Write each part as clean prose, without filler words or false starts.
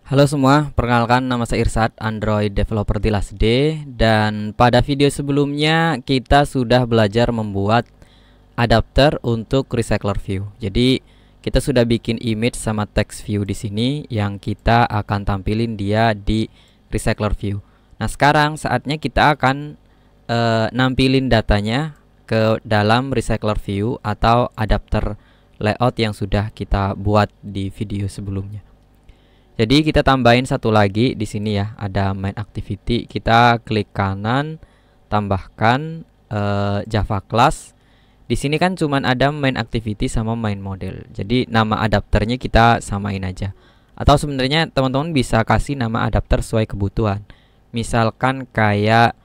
Halo semua, perkenalkan nama saya Irsad, Android Developer di Last Day. Dan pada video sebelumnya kita sudah belajar membuat adapter untuk recycler view. Jadi kita sudah bikin image sama text view di sini yang kita akan tampilin dia di recycler view. Nah sekarang saatnya kita akan nampilin datanya ke dalam recycler view atau adapter layout yang sudah kita buat di video sebelumnya. Jadi kita tambahin satu lagi di sini ya, ada main activity. Kita klik kanan, tambahkan Java class. Di sini kan cuman ada main activity sama main model. Jadi nama adapternya kita samain aja. Atau sebenarnya teman-teman bisa kasih nama adapter sesuai kebutuhan. Misalkan kayak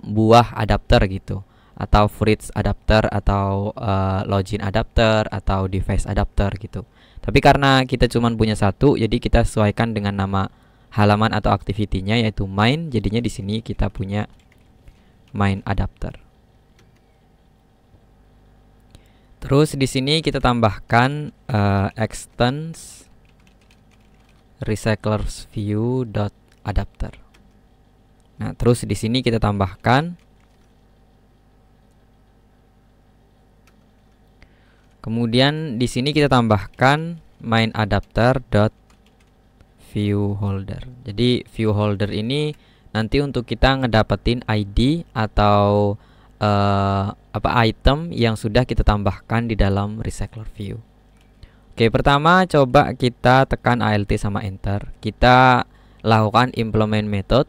buah adapter gitu, atau fruits adapter, atau login adapter, atau device adapter gitu. Tapi karena kita cuma punya satu, jadi kita sesuaikan dengan nama halaman atau activity-nya yaitu main. Jadinya di sini kita punya main adapter. Terus di sini kita tambahkan extends recyclers view adapter. Nah, terus di sini kita tambahkan kemudian di sini kita tambahkan main adapter view holder. Jadi view holder ini nanti untuk kita ngedapetin ID atau item yang sudah kita tambahkan di dalam recycler view. Oke, pertama coba kita tekan Alt sama Enter. Kita lakukan implement method.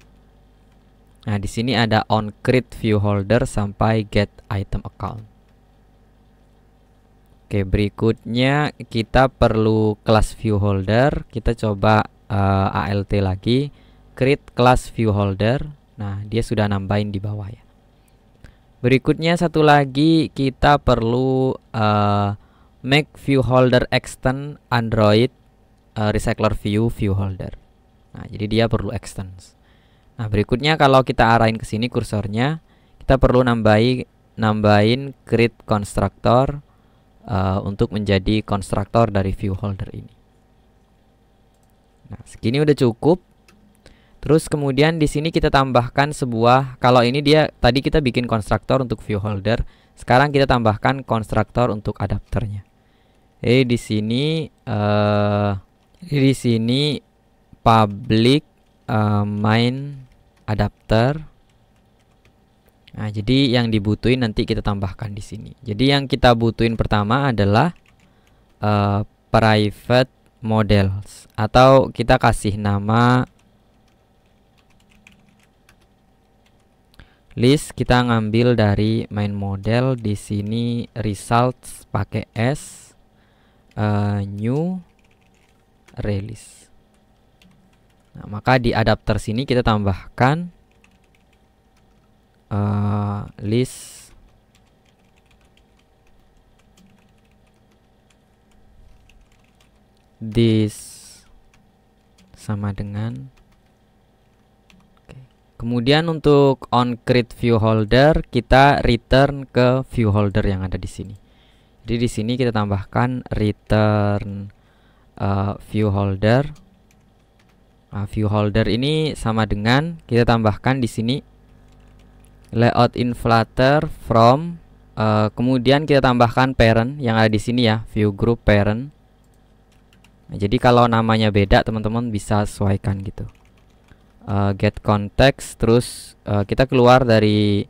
Nah, di sini ada on create view holder sampai get item account. Oke, berikutnya kita perlu kelas view holder. Kita coba ALT lagi, create class view holder. Nah, dia sudah nambahin di bawah ya. Berikutnya satu lagi kita perlu make view holder extend Android recycler view holder. Nah, jadi dia perlu extend. Nah, berikutnya kalau kita arahin ke sini kursornya, kita perlu nambahin create constructor untuk menjadi konstruktor dari view holder ini. Nah, segini udah cukup. Terus kemudian di sini kita tambahkan sebuah, kalau ini dia tadi kita bikin konstruktor untuk view holder, sekarang kita tambahkan konstruktor untuk adapternya. Di sini public main adapter. Nah, jadi yang dibutuhin nanti kita tambahkan di sini. Jadi yang kita butuhin pertama adalah private models, atau kita kasih nama list. Kita ngambil dari main model di sini results pakai S, new release. Nah, maka di adapter sini kita tambahkan list this sama dengan kemudian untuk on create view holder kita return ke view holder yang ada di sini. Jadi di sini kita tambahkan return view holder. View holder ini sama dengan kita tambahkan di sini layout in Flutter from kemudian kita tambahkan parent yang ada di sini ya, view group parent. Nah, jadi kalau namanya beda teman-teman bisa sesuaikan gitu. Get context, terus kita keluar dari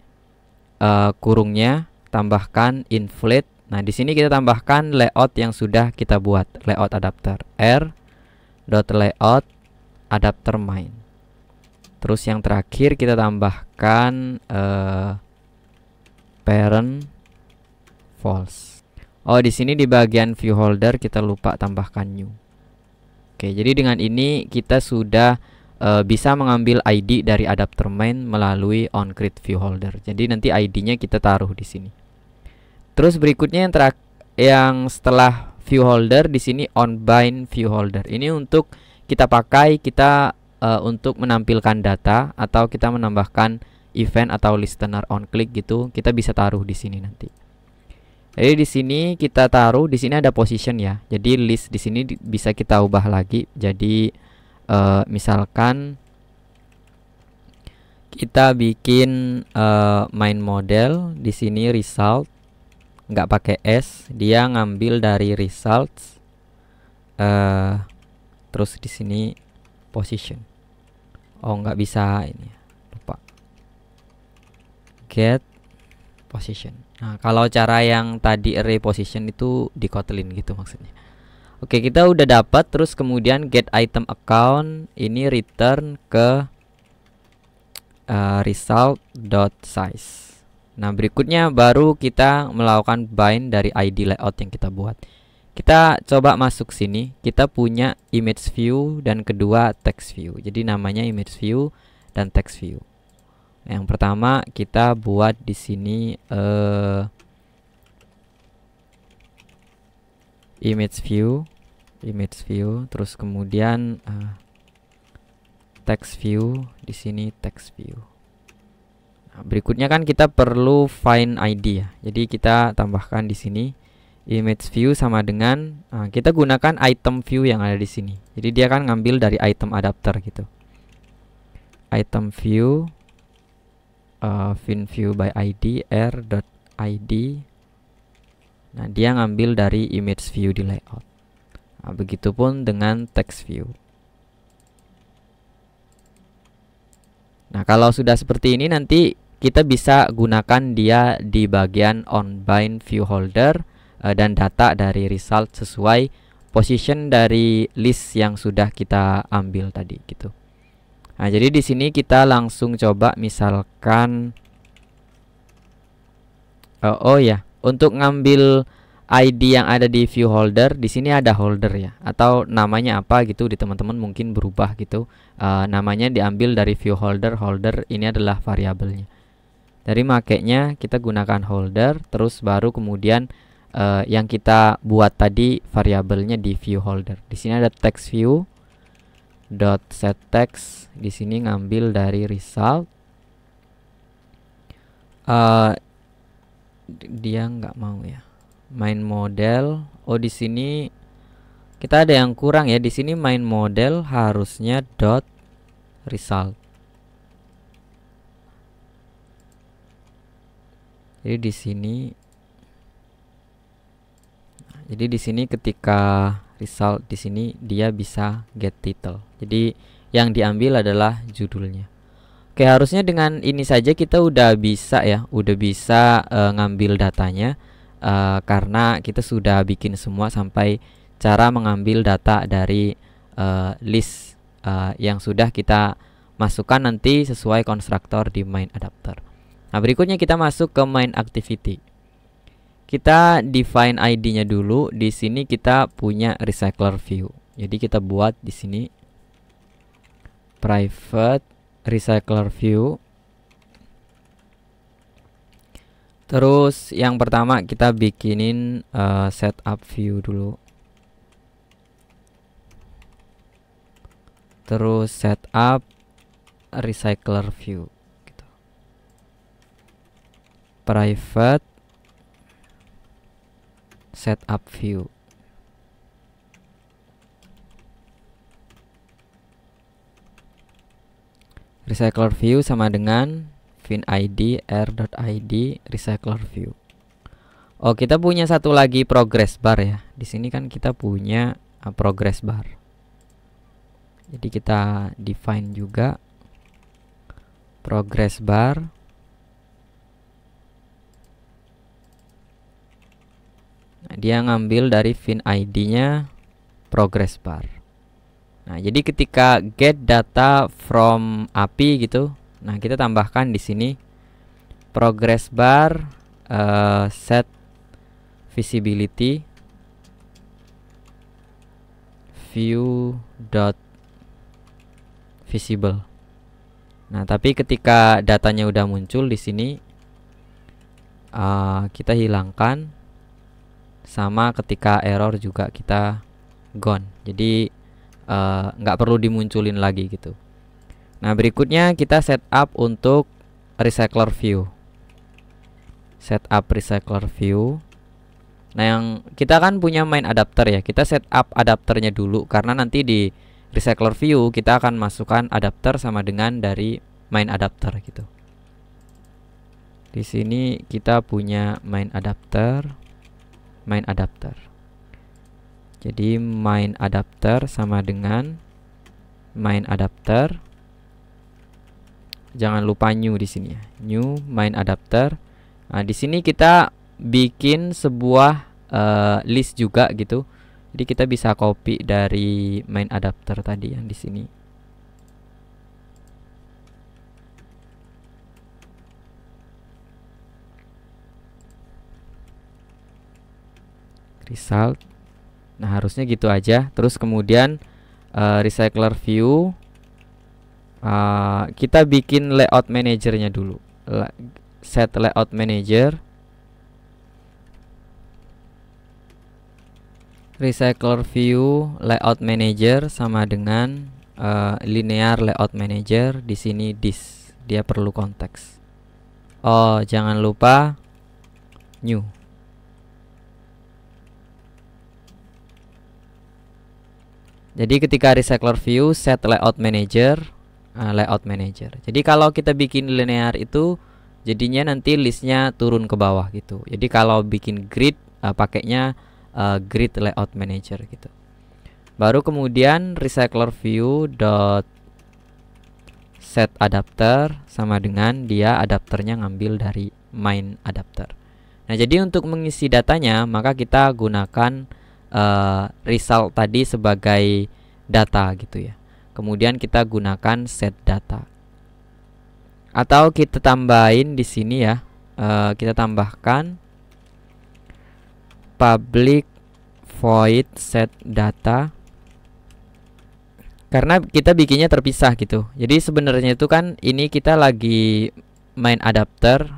kurungnya, tambahkan inflate. Nah, di sini kita tambahkan layout yang sudah kita buat, layout adapter r.layout adapter main. Terus yang terakhir kita tambahkan parent false. Oh, di sini di bagian view holder kita lupa tambahkan new. Oke, jadi dengan ini kita sudah bisa mengambil ID dari adapter main melalui on create view holder. Jadi nanti ID-nya kita taruh di sini. Terus berikutnya yang setelah view holder di sini on bind view holder. Ini untuk kita pakai untuk menampilkan data atau kita menambahkan event atau listener on click gitu, kita bisa taruh di sini nanti. Jadi di sini kita taruh, di sini ada position ya. Jadi list di sini bisa kita ubah lagi jadi Misalkan kita bikin main model di sini result, nggak pakai S, dia ngambil dari results, terus di sini position. Oh, nggak bisa ini, lupa. Get position. Nah, kalau cara yang tadi array position itu di Kotlin gitu maksudnya. Oke, kita udah dapat. Terus kemudian get item account ini return ke result.size. Nah, berikutnya baru kita melakukan bind dari ID layout yang kita buat. Kita coba masuk sini. Kita punya image view dan kedua text view. Jadi namanya image view dan text view. Yang pertama kita buat di sini image view, terus kemudian text view, di sini text view. Nah, berikutnya kan kita perlu find ID ya. Jadi kita tambahkan di sini image view sama dengan kita gunakan item view yang ada di sini. Jadi dia kan ngambil dari item adapter gitu. Item view fin view by ID r.id. Nah, dia ngambil dari image view di layout. Nah, begitupun dengan text view. Nah, kalau sudah seperti ini nanti kita bisa gunakan dia di bagian on bind view holder dan data dari result sesuai position dari list yang sudah kita ambil tadi gitu. Nah, jadi di sini kita langsung coba misalkan untuk ngambil ID yang ada di view holder, di sini ada holder ya, atau namanya apa gitu di teman-teman mungkin berubah gitu. Namanya diambil dari view holder. Holder ini adalah variabelnya. Dari makanya kita gunakan holder, terus baru kemudian yang kita buat tadi variabelnya di view holder. Di sini ada text view dot set text, di sini ngambil dari result. Dia nggak mau ya. Main model. Oh, di sini kita ada yang kurang ya. Di sini main model harusnya dot result. Jadi di sini ketika result di sini dia bisa get title. Jadi yang diambil adalah judulnya. Oke, harusnya dengan ini saja kita udah bisa ya, ngambil datanya. Karena kita sudah bikin semua sampai cara mengambil data dari list yang sudah kita masukkan nanti sesuai konstruktor di main adapter. Nah, berikutnya kita masuk ke main activity. Kita define ID-nya dulu. Di sini kita punya recycler view. Jadi kita buat di sini private recycler view. Terus yang pertama kita bikinin setup view dulu. Terus setup recycler view gitu. Private setup view. Recycler view sama dengan fin id r.id recycler view. Oh, kita punya satu lagi progress bar ya. Di sini kan kita punya progress bar. Jadi kita define juga progress bar. Nah, dia ngambil dari fin id-nya progress bar. Nah, jadi ketika get data from API gitu, nah kita tambahkan di sini progress bar set visibility view dot visible. Nah, tapi ketika datanya udah muncul di sini kita hilangkan, sama ketika error juga kita gone. Jadi nggak perlu dimunculin lagi gitu. Nah, berikutnya kita setup untuk recycler view. Setup recycler view. Nah, yang kita kan punya main adapter ya. Kita setup adapternya dulu karena nanti di recycler view kita akan masukkan adapter sama dengan dari main adapter gitu. Di sini kita punya main adapter. Jadi main adapter sama dengan main adapter. Jangan lupa new di sini ya. New main adapter. Nah, di sini kita bikin sebuah list juga gitu. Jadi kita bisa copy dari main adapter tadi yang di sini. Result. Nah, harusnya gitu aja. Terus kemudian recycler view kita bikin layout manajernya dulu. Set layout manager. Recycler view layout manager sama dengan linear layout manager. Di sini this, dia perlu konteks. Oh, jangan lupa new. Jadi ketika recycler view set layout manager, Jadi kalau kita bikin linear itu jadinya nanti listnya turun ke bawah gitu. Jadi kalau bikin grid pakainya grid layout manager gitu. Baru kemudian recycler view dot set adapter sama dengan dia adapternya ngambil dari main adapter. Nah, jadi untuk mengisi datanya maka kita gunakan result tadi sebagai data gitu ya. Kemudian kita gunakan set data. Atau kita tambahin di sini ya. Kita tambahkan public void set data. Karena kita bikinnya terpisah gitu. Jadi sebenarnya itu kan ini kita lagi main adapter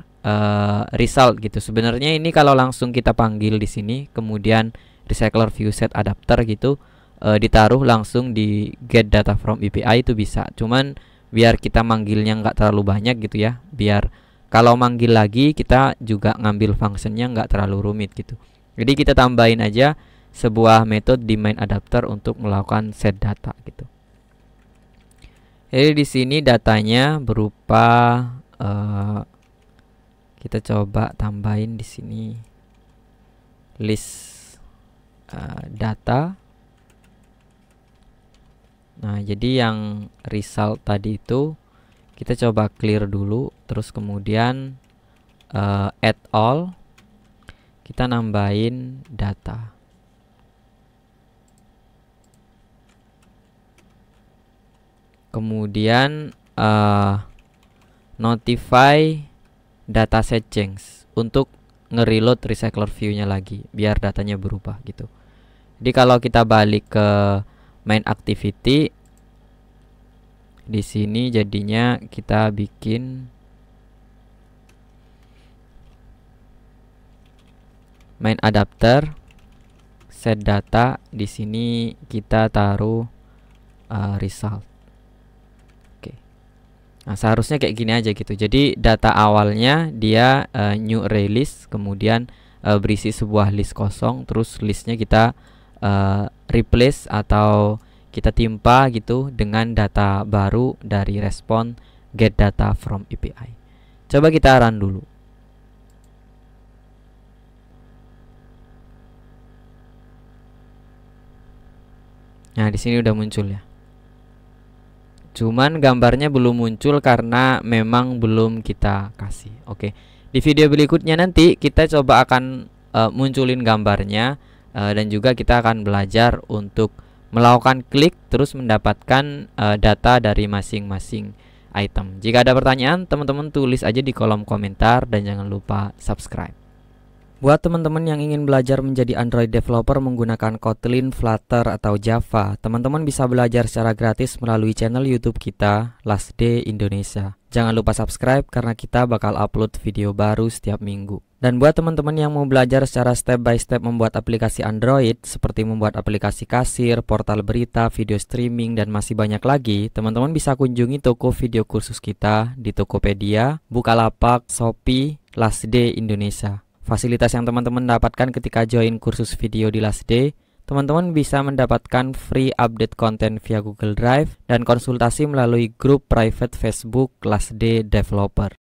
result gitu. Sebenarnya ini kalau langsung kita panggil di sini kemudian recycler view set adapter gitu ditaruh langsung di get data from API itu bisa. Cuman biar kita manggilnya nggak terlalu banyak gitu ya. Biar kalau manggil lagi kita juga ngambil functionnya nggak terlalu rumit gitu. Jadi kita tambahin aja sebuah metode di main adapter untuk melakukan set data gitu. Jadi di sini datanya berupa kita coba tambahin di sini list data. Nah, jadi yang result tadi itu kita coba clear dulu, terus kemudian add all, kita nambahin data. Kemudian notify dataset change untuk nge-reload recycler view-nya lagi biar datanya berubah gitu. Jadi kalau kita balik ke main activity di sini jadinya kita bikin main adapter set data, di sini kita taruh result. Oke. Nah, seharusnya kayak gini aja gitu. Jadi data awalnya dia new release, kemudian berisi sebuah list kosong, terus listnya kita replace atau kita timpa gitu dengan data baru dari respon get data from API. Coba kita run dulu. Nah, di sini udah muncul ya. Cuman gambarnya belum muncul karena memang belum kita kasih. Oke. Di video berikutnya nanti kita coba akan munculin gambarnya dan juga kita akan belajar untuk melakukan klik terus mendapatkan data dari masing-masing item. Jika ada pertanyaan, teman-teman tulis aja di kolom komentar dan jangan lupa subscribe. Buat teman-teman yang ingin belajar menjadi Android developer menggunakan Kotlin, Flutter, atau Java, teman-teman bisa belajar secara gratis melalui channel YouTube kita, Last Day Indonesia. Jangan lupa subscribe karena kita bakal upload video baru setiap minggu. Dan buat teman-teman yang mau belajar secara step by step membuat aplikasi Android, seperti membuat aplikasi kasir, portal berita, video streaming, dan masih banyak lagi, teman-teman bisa kunjungi toko video kursus kita di Tokopedia, Bukalapak, Shopee, Last Day Indonesia. Fasilitas yang teman-teman dapatkan ketika join kursus video di Last Day, teman-teman bisa mendapatkan free update konten via Google Drive dan konsultasi melalui grup private Facebook Kelas D Developer.